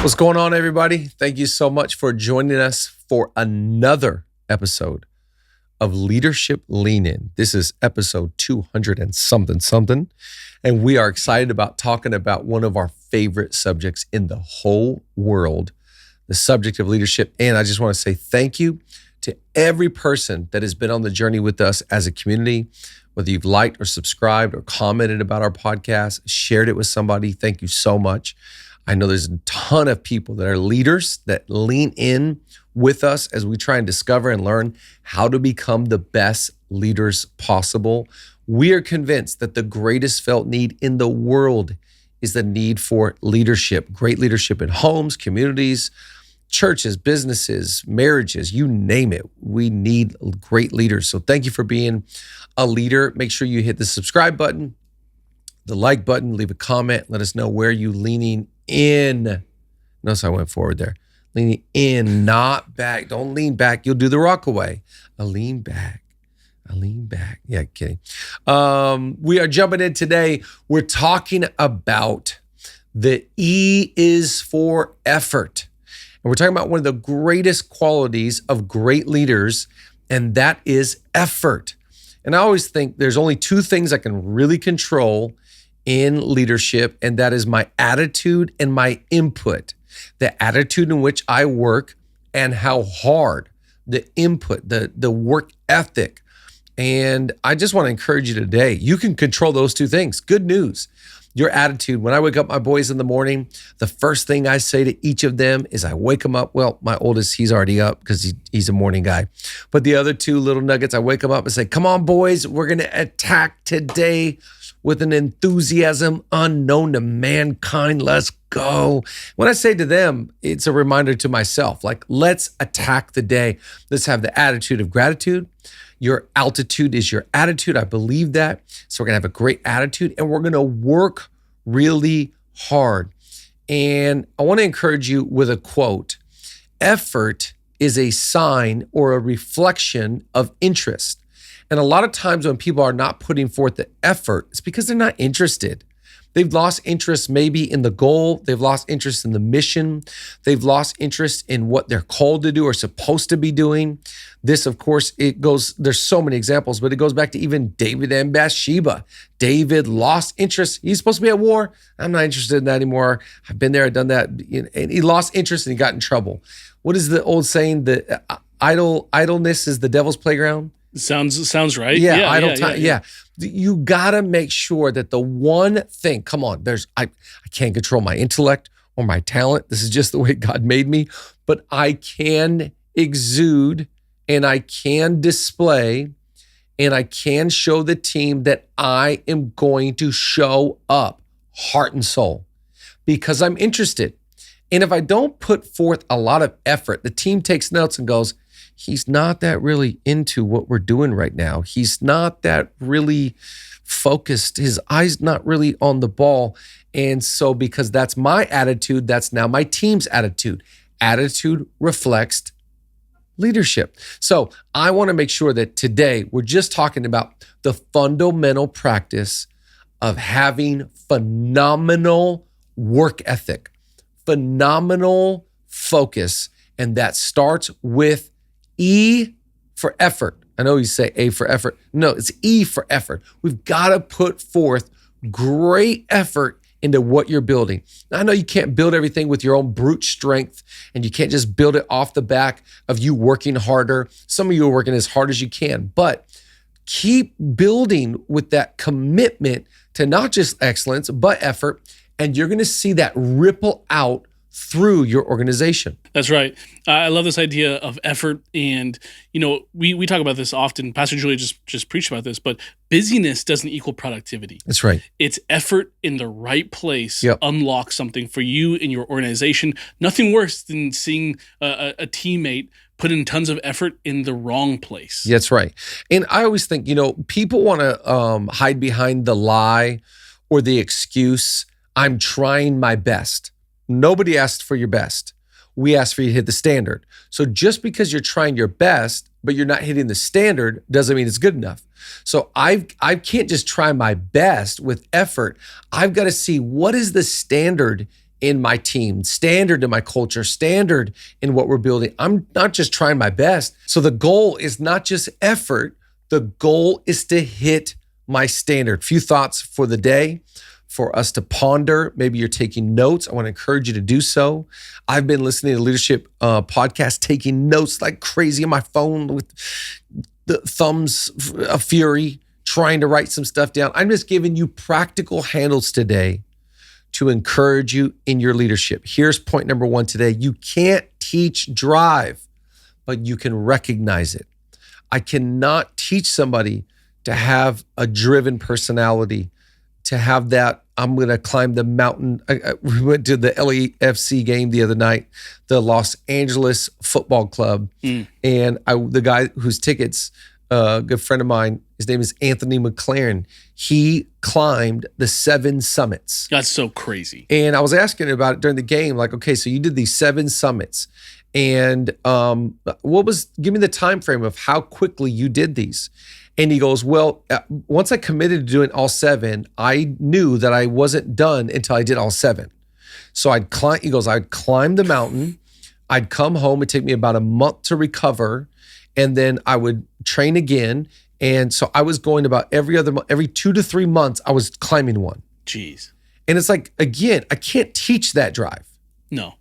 What's going on, everybody? Thank you so much for joining us for another episode of Leadership Lean In. This is episode 200 and something. And we are excited about talking about one of our favorite subjects in the whole world, the subject of leadership. And I just want to say thank you to every person that has been on the journey with us as a community, whether you've liked or subscribed or commented about our podcast, shared it with somebody. Thank you so much. I know there's a ton of people that are leaders that lean in with us as we try and discover and learn how to become the best leaders possible. We are convinced that the greatest felt need in the world is the need for leadership, great leadership in homes, communities, churches, businesses, marriages, you name it. We need great leaders. So thank you for being a leader. Make sure you hit the subscribe button, the like button, leave a comment, let us know where you leaning in. Notice I went forward there. Leaning in, not back. Don't lean back. You'll do the rock away. I lean back. Yeah, kidding. We are jumping in today. We're talking about the E is for effort. And we're talking about one of the greatest qualities of great leaders, and that is effort. And I always think there's only two things I can really control in leadership, and that is my attitude and my input. The attitude in which I work and how hard, the input, the work ethic. And I just want to encourage you today, you can control those two things. Good news. Your attitude. When I wake up my boys in the morning, the first thing I say to each of them is I wake them up. Well, my oldest, he's already up because he's a morning guy. But the other two little nuggets, I wake them up and say, come on, boys, we're going to attack today with an enthusiasm unknown to mankind. Let's go. When I say to them, it's a reminder to myself, like, let's attack the day. Let's have the attitude of gratitude. Your altitude is your attitude. I believe that. So we're going to have a great attitude and we're going to work really hard. And I want to encourage you with a quote. Effort is a sign or a reflection of interest. And a lot of times when people are not putting forth the effort, it's because they're not interested. They've lost interest maybe in the goal. They've lost interest in the mission. They've lost interest in what they're called to do or supposed to be doing. This, of course, there's so many examples, but it goes back to even David and Bathsheba. David lost interest. He's supposed to be at war. I'm not interested in that anymore. I've been there, I've done that. And he lost interest and he got in trouble. What is the old saying? The idleness is the devil's playground. Sounds right. Yeah, idle time. Yeah. You gotta make sure that the one thing, come on, I can't control my intellect or my talent. This is just the way God made me, but I can exude and I can display and I can show the team that I am going to show up heart and soul because I'm interested. And if I don't put forth a lot of effort, the team takes notes and goes, he's not that really into what we're doing right now. He's not that really focused. His eye's not really on the ball. And so because that's my attitude, that's now my team's attitude. Attitude reflects leadership. So I want to make sure that today we're just talking about the fundamental practice of having phenomenal work ethic, phenomenal focus. And that starts with E for effort. I know you say A for effort. No, it's E for effort. We've got to put forth great effort into what you're building. Now, I know you can't build everything with your own brute strength, and you can't just build it off the back of you working harder. Some of you are working as hard as you can, but keep building with that commitment to not just excellence, but effort, and you're going to see that ripple out through your organization. That's right. I love this idea of effort. And, we talk about this often. Pastor Julia just preached about this, but busyness doesn't equal productivity. That's right. It's effort in the right place. Yep. Unlock something for you and your organization. Nothing worse than seeing a teammate put in tons of effort in the wrong place. That's right. And I always think, people want to hide behind the lie or the excuse, I'm trying my best. Nobody asked for your best. We asked for you to hit the standard. So just because you're trying your best, but you're not hitting the standard, doesn't mean it's good enough. So I can't just try my best with effort. I've got to see what is the standard in my team, standard in my culture, standard in what we're building. I'm not just trying my best. So the goal is not just effort. The goal is to hit my standard. Few thoughts for the day for us to ponder. Maybe you're taking notes. I want to encourage you to do so. I've been listening to leadership podcasts, taking notes like crazy on my phone with the thumbs of fury, trying to write some stuff down. I'm just giving you practical handles today to encourage you in your leadership. Here's point number one today. You can't teach drive, but you can recognize it. I cannot teach somebody to have a driven personality, to have that, I'm going to climb the mountain. We went to the LAFC game the other night, the Los Angeles Football Club. And the guy whose tickets, a good friend of mine, his name is Anthony McLaren. He climbed the 7 summits. That's so crazy. And I was asking about it during the game, like, okay, so you did these 7 summits. And give me the time frame of how quickly you did these. And he goes, well, once I committed to doing all 7, I knew that I wasn't done until I did all 7. So I'd climb the mountain. I'd come home. It'd take me about a month to recover. And then I would train again. And so I was going about every 2 to 3 months, I was climbing one. Jeez. And it's like, again, I can't teach that drive. No.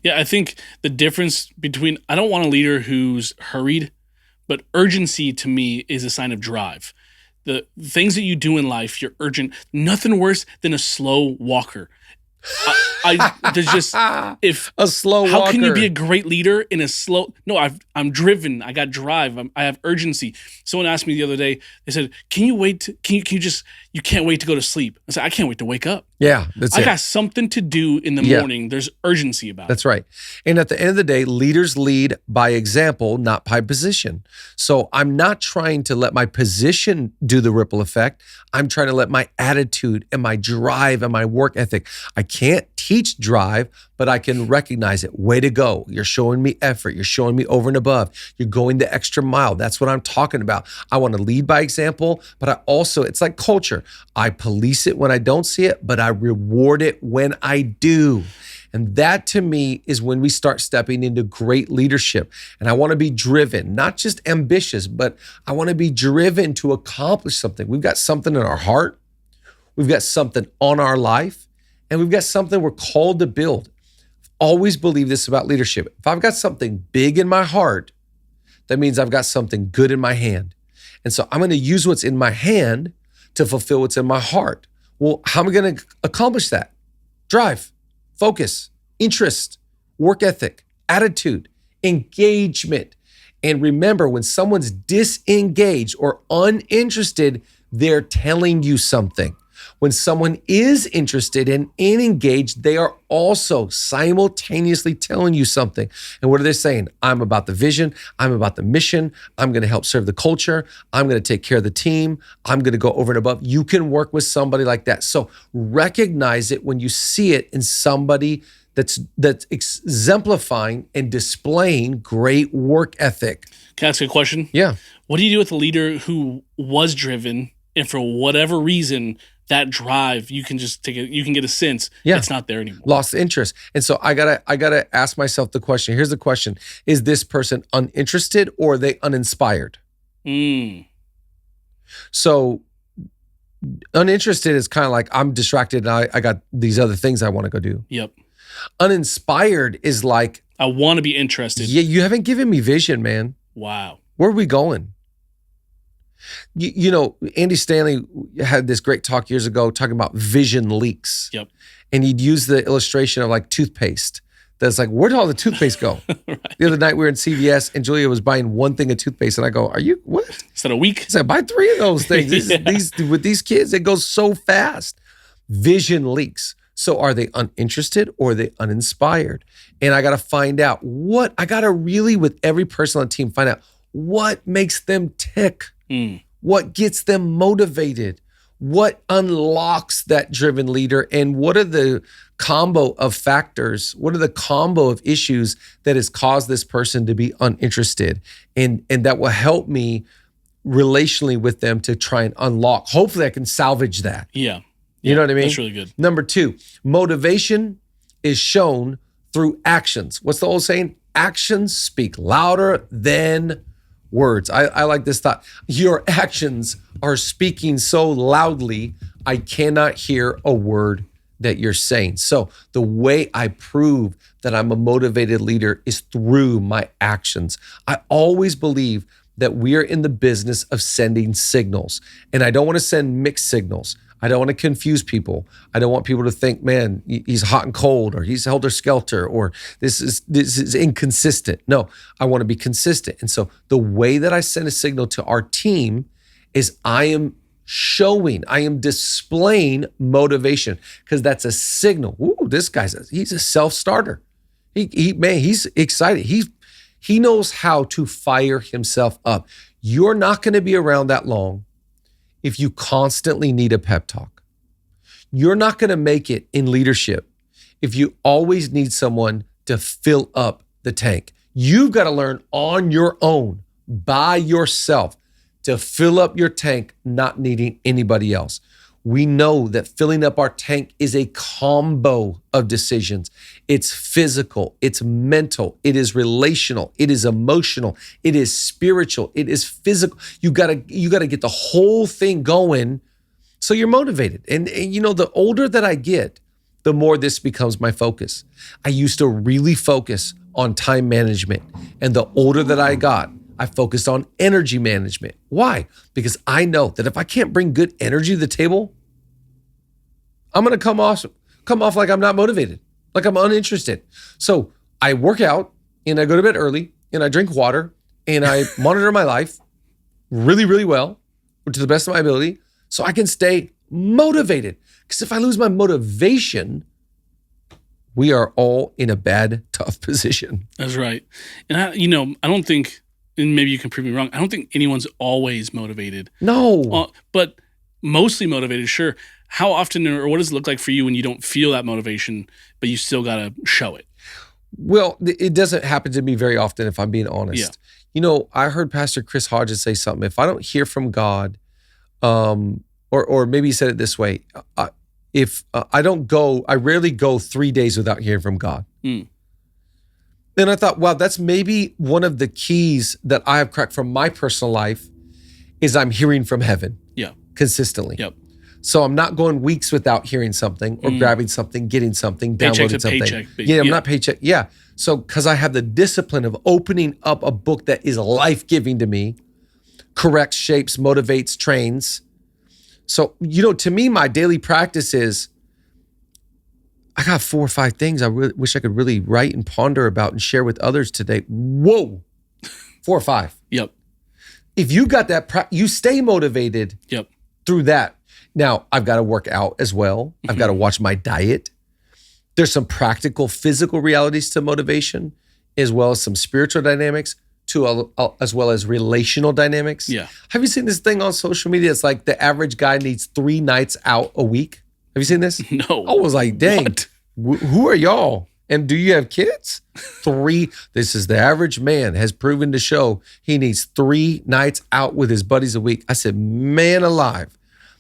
Yeah, I think the difference between, I don't want a leader who's hurried, but urgency to me is a sign of drive. The things that you do in life, you're urgent. Nothing worse than a slow walker. There's just, if a slow walker. How can you be a great leader in a slow? No, I'm driven. I got drive. I have urgency. Someone asked me the other day. They said, "Can you wait? You can't wait to go to sleep." I said, "I can't wait to wake up." Yeah, I got something to do in the morning. There's urgency about it. That's right. And at the end of the day, leaders lead by example, not by position. So I'm not trying to let my position do the ripple effect. I'm trying to let my attitude and my drive and my work ethic. I can't teach drive, but I can recognize it. Way to go. You're showing me effort. You're showing me over and above. You're going the extra mile. That's what I'm talking about. I want to lead by example, but I also, it's like culture. I police it when I don't see it, but I reward it when I do. And that to me is when we start stepping into great leadership. And I want to be driven, not just ambitious, but I want to be driven to accomplish something. We've got something in our heart. We've got something on our life. And we've got something we're called to build. Always believe this about leadership. If I've got something big in my heart, that means I've got something good in my hand. And so I'm going to use what's in my hand to fulfill what's in my heart. Well, how am I going to accomplish that? Drive, focus, interest, work ethic, attitude, engagement. And remember, when someone's disengaged or uninterested, they're telling you something. When someone is interested and engaged, they are also simultaneously telling you something. And what are they saying? I'm about the vision. I'm about the mission. I'm going to help serve the culture. I'm going to take care of the team. I'm going to go over and above. You can work with somebody like that. So recognize it when you see it in somebody that's exemplifying and displaying great work ethic. Can I ask you a question? Yeah. What do you do with a leader who was driven and for whatever reason, that drive, you can just you can get a sense it's not there anymore. Lost interest. And so I gotta ask myself the question. Here's the question. Is this person uninterested or are they uninspired? So uninterested is kind of like I'm distracted and I got these other things I want to go do. Yep. Uninspired is like, I want to be interested. Yeah, you haven't given me vision, man. Wow. Where are we going? You know, Andy Stanley had this great talk years ago talking about vision leaks. Yep. And he'd use the illustration of like toothpaste. That's like, where did all the toothpaste go? Right. The other night we were in CVS and Julia was buying one thing of toothpaste. And I go, what? Is that a week? I said, buy 3 of those things. With these kids, it goes so fast. Vision leaks. So are they uninterested or are they uninspired? And I got to find out I got to really, with every person on the team, find out what makes them tick. What gets them motivated? What unlocks that driven leader? And what are the combo of factors? What are the combo of issues that has caused this person to be uninterested? And that will help me relationally with them to try and unlock. Hopefully I can salvage that. Yeah. You know what I mean? That's really good. Number 2, motivation is shown through actions. What's the old saying? Actions speak louder than words. I like this thought. Your actions are speaking so loudly, I cannot hear a word that you're saying. So the way I prove that I'm a motivated leader is through my actions. I always believe that we are in the business of sending signals, and I don't want to send mixed signals. I don't want to confuse people. I don't want people to think, man, he's hot and cold, or he's helter-skelter, or this is inconsistent. No, I want to be consistent. And so the way that I send a signal to our team is I am displaying motivation, because that's a signal. Ooh, this he's a self-starter. He's excited. He knows how to fire himself up. You're not going to be around that long if you constantly need a pep talk. You're not going to make it in leadership if you always need someone to fill up the tank. You've got to learn on your own, by yourself, to fill up your tank, not needing anybody else. We know that filling up our tank is a combo of decisions. It's physical, it's mental, it is relational, it is emotional, it is spiritual, it is physical. You gotta get the whole thing going so you're motivated. And you know, the older that I get, the more this becomes my focus. I used to really focus on time management. And the older that I got, I focused on energy management. Why? Because I know that if I can't bring good energy to the table, I'm going to come off like I'm not motivated, like I'm uninterested. So I work out and I go to bed early and I drink water and I monitor my life really, really well, to the best of my ability, so I can stay motivated. Because if I lose my motivation, we are all in a bad, tough position. That's right. And I don't think, and maybe you can prove me wrong, I don't think anyone's always motivated. No. But mostly motivated, sure. How often, or what does it look like for you when you don't feel that motivation, but you still got to show it? Well, it doesn't happen to me very often, if I'm being honest. Yeah. You know, I heard Pastor Chris Hodges say something. If I don't hear from God, or maybe he said it this way, if I rarely go 3 days without hearing from God. Mm. And I thought, wow, that's maybe one of the keys that I have cracked from my personal life, is I'm hearing from heaven. Yeah. Consistently. Yep. So I'm not going weeks without hearing something or grabbing something, getting something, downloading something. Paycheck. I'm not paycheck. Yeah. So because I have the discipline of opening up a book that is life-giving to me, corrects, shapes, motivates, trains. So, to me, my daily practice is, I got 4 or 5 things I really wish I could really write and ponder about and share with others today. Whoa, 4 or 5. Yep. If you got that, you stay motivated. Yep. Through that. Now, I've got to work out as well. Mm-hmm. I've got to watch my diet. There's some practical, physical realities to motivation, as well as some spiritual dynamics, as well as relational dynamics. Yeah. Have you seen this thing on social media? It's like the average guy needs 3 nights out a week. Have you seen this? No. I was like, dang, who are y'all? And do you have kids? 3. This is the average man has proven to show he needs 3 nights out with his buddies a week. I said, man alive.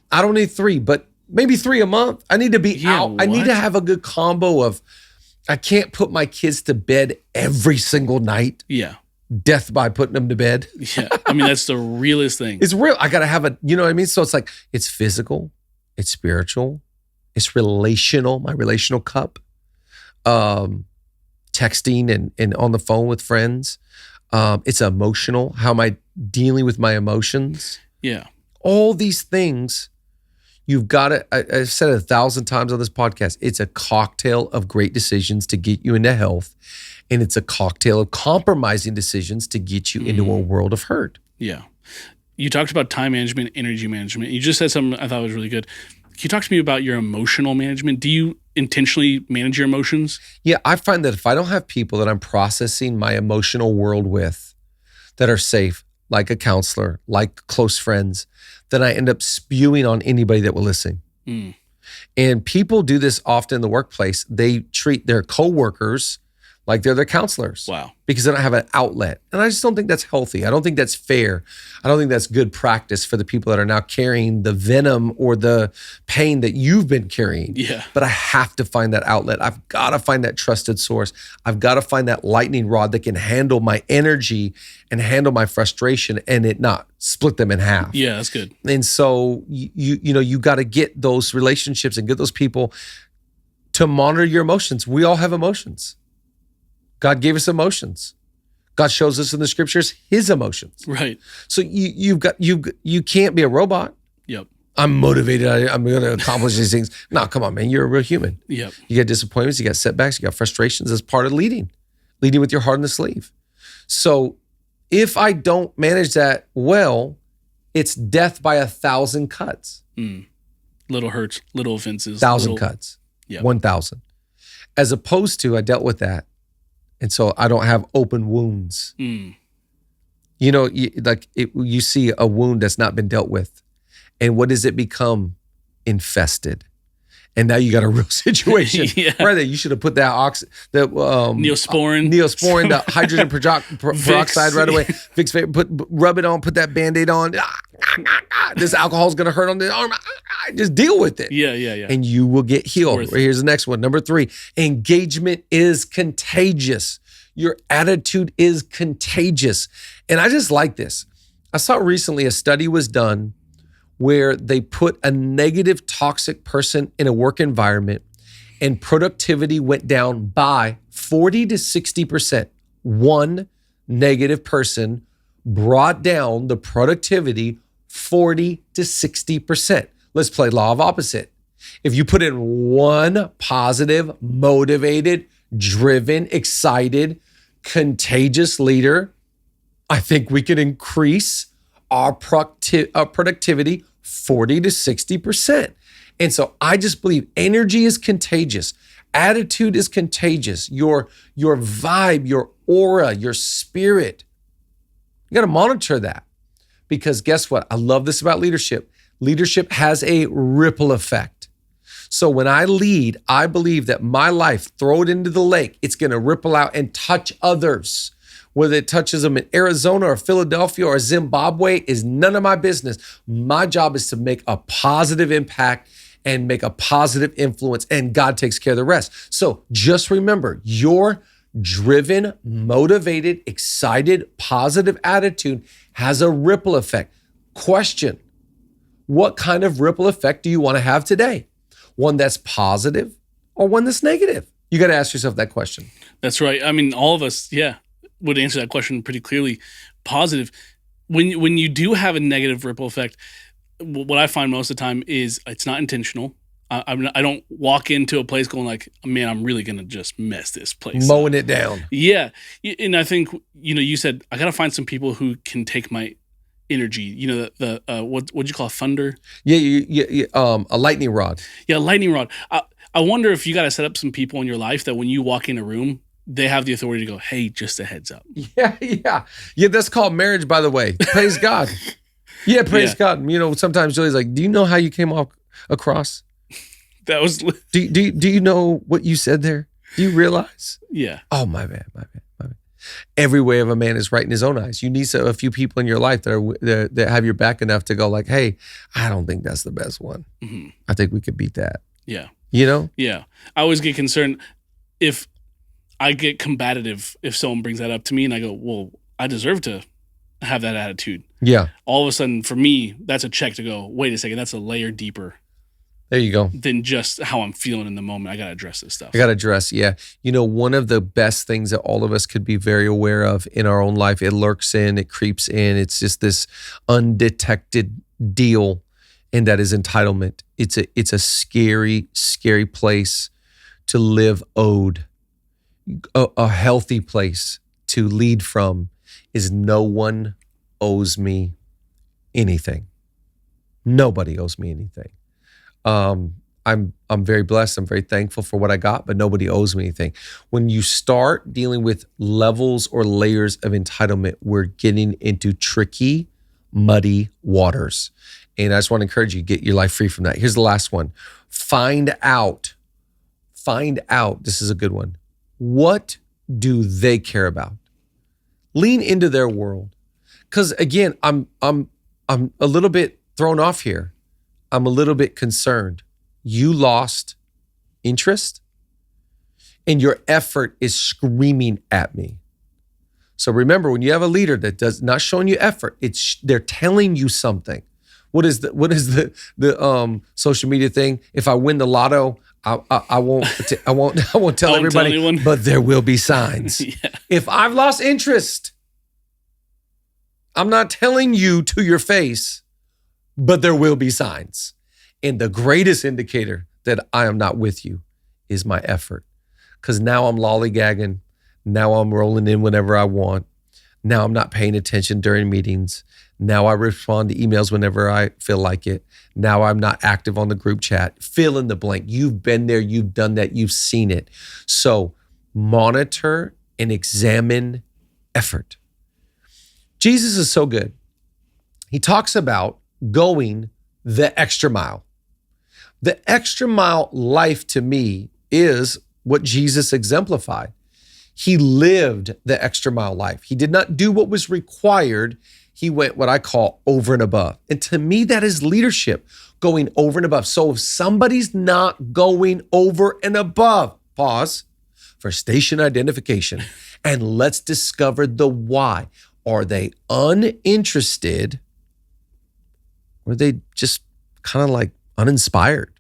I don't need 3, but maybe 3 a month. I need to be out. What? I need to have a good combo of, I can't put my kids to bed every single night. Yeah. Death by putting them to bed. Yeah. I mean, that's the realest thing. It's real. I got to have you know what I mean? So it's like, it's physical, it's spiritual, it's relational, my relational cup, texting and on the phone with friends. It's emotional. How am I dealing with my emotions? Yeah. All these things, you've got to, I've said it 1,000 times on this podcast, it's a cocktail of great decisions to get you into health. And it's a cocktail of compromising decisions to get you into a world of hurt. Yeah. You talked about time management, energy management. You just said something I thought was really good. Can you talk to me about your emotional management? Do you intentionally manage your emotions? Yeah, I find that if I don't have people that I'm processing my emotional world with that are safe, like a counselor, like close friends, then I end up spewing on anybody that will listen. Mm. And people do this often in the workplace. They treat their coworkers like they're their counselors. Wow. Because they don't have an outlet. And I just don't think that's healthy. I don't think that's fair. I don't think that's good practice for the people that are now carrying the venom or the pain that you've been carrying. Yeah. But I have to find that outlet. I've got to find that trusted source. I've got to find that lightning rod that can handle my energy and handle my frustration and it not split them in half. Yeah, that's good. And so you got to get those relationships and get those people to monitor your emotions. We all have emotions. God gave us emotions. God shows us in the scriptures his emotions. Right. So you can't be a robot. Yep. I'm motivated. I'm going to accomplish these things. No, come on, man. You're a real human. Yep. You got disappointments. You got setbacks. You got frustrations. As part of leading with your heart on the sleeve. So if I don't manage that well, it's death by 1,000 cuts. Little hurts, little offenses. 1,000 cuts. Yep. 1,000. As opposed to I dealt with that. And so I don't have open wounds. You see a wound that's not been dealt with. And what does it become? Infested. And now you got a real situation. Yeah. Right there. You should have put that Neosporin, the hydrogen peroxide right away. Rub it on, put that Band-Aid on. This alcohol's going to hurt on the arm. Just deal with it. Yeah. And you will get healed. Here's the next one. Number 3, engagement is contagious. Your attitude is contagious. And I just like this. I saw recently a study was done where they put a negative, toxic person in a work environment and productivity went down by 40 to 60%. One negative person brought down the productivity 40 to 60%. Let's play law of opposite. If you put in one positive, motivated, driven, excited, contagious leader, I think we can increase our productivity 40 to 60%. And so I just believe energy is contagious. Attitude is contagious. Your vibe, your aura, your spirit. You got to monitor that because guess what? I love this about leadership. Leadership has a ripple effect. So when I lead, I believe that my life, throw it into the lake, it's going to ripple out and touch others. Whether it touches them in Arizona or Philadelphia or Zimbabwe is none of my business. My job is to make a positive impact and make a positive influence, and God takes care of the rest. So just remember, your driven, motivated, excited, positive attitude has a ripple effect. Question, what kind of ripple effect do you want to have today? One that's positive or one that's negative? You got to ask yourself that question. That's right. I mean, all of us, would answer that question pretty clearly. Positive. When you do have a negative ripple effect, what I find most of the time is it's not intentional. I don't walk into a place going like, man, I'm really going to just mess this place Mowing up. it down. Yeah. And I think, you said, I got to find some people who can take my energy, what'd you call it? Thunder? Yeah, a lightning rod. Yeah, lightning rod. I wonder if you got to set up some people in your life that when you walk in a room, they have the authority to go, hey, just a heads up. Yeah. That's called marriage, by the way. Praise God. Yeah, praise God. Sometimes Julie's like, do you know how you came across? That was... Do you know what you said there? Do you realize? Yeah. Oh, my bad. Every way of a man is right in his own eyes. You need a few people in your life that have your back enough to go like, hey, I don't think that's the best one. Mm-hmm. I think we could beat that. Yeah. Yeah. I always get concerned if I get combative if someone brings that up to me and I go, well, I deserve to have that attitude. Yeah. All of a sudden, for me, that's a check to go, wait a second, that's a layer deeper. There you go. Than just how I'm feeling in the moment. I got to address this stuff. Yeah. One of the best things that all of us could be very aware of in our own life, it lurks in, it creeps in. It's just this undetected deal, and that is entitlement. It's a scary, scary place to live owed. A healthy place to lead from is no one owes me anything. Nobody owes me anything. I'm very blessed. I'm very thankful for what I got, but nobody owes me anything. When you start dealing with levels or layers of entitlement, we're getting into tricky, muddy waters. And I just want to encourage you, get your life free from that. Here's the last one. Find out, this is a good one. What do they care about? Lean into their world. Because again, I'm a little bit thrown off here. I'm a little bit concerned. You lost interest and your effort is screaming at me. So remember, when you have a leader that does not showing you effort, they're telling you something. What is the social media thing? If I win the lotto, I won't tell everybody, but there will be signs. Yeah. If I've lost interest, I'm not telling you to your face, but there will be signs. And the greatest indicator that I am not with you is my effort. Because now I'm lollygagging. Now I'm rolling in whenever I want. Now I'm not paying attention during meetings. Now I respond to emails whenever I feel like it. Now I'm not active on the group chat. Fill in the blank. You've been there. You've done that. You've seen it. So monitor and examine effort. Jesus is so good. He talks about going the extra mile. The extra mile life to me is what Jesus exemplified. He lived the extra mile life. He did not do what was required. He went what I call over and above. And to me, that is leadership, going over and above. So if somebody's not going over and above, pause for station identification, and let's discover the why. Are they uninterested? Or are they just kind of like uninspired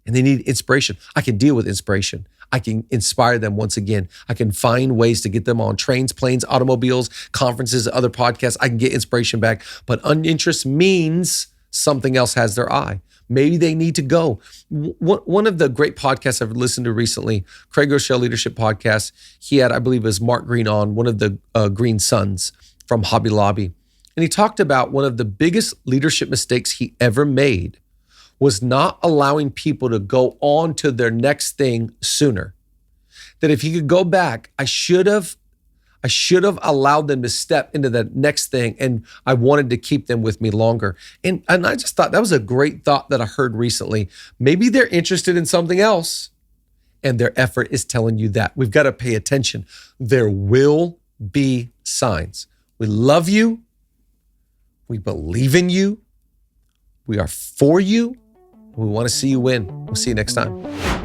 and they need inspiration? I can deal with inspiration. I can inspire them once again. I can find ways to get them on trains, planes, automobiles, conferences, other podcasts. I can get inspiration back. But uninterest means something else has their eye. Maybe they need to go. One of the great podcasts I've listened to recently, Craig Rochelle Leadership Podcast, he had, I believe it was Mark Green on, one of the Green Sons from Hobby Lobby. And he talked about one of the biggest leadership mistakes he ever made was not allowing people to go on to their next thing sooner. That if he could go back, I should have allowed them to step into the next thing, and I wanted to keep them with me longer. And I just thought that was a great thought that I heard recently. Maybe they're interested in something else, and their effort is telling you that. We've got to pay attention. There will be signs. We love you. We believe in you. We are for you. We want to see you win. We'll see you next time.